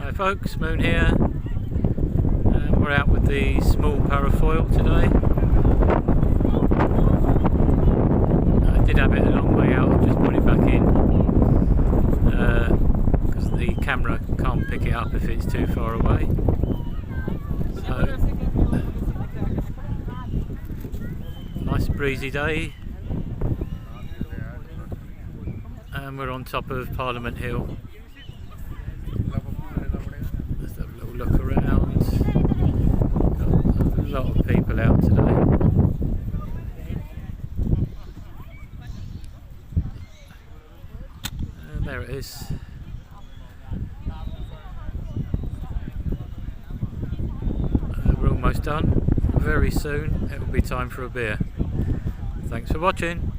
Hi folks, Moon here. We're out with the small parafoil today. I did have it a long way out, I've just put it back in because the camera can't pick it up if it's too far away. So, nice breezy day, and we're on top of Parliament Hill. Let's have a little look around. Got a lot of people out today. And there it is. We're almost done. Very soon it will be time for a beer. Thanks for watching.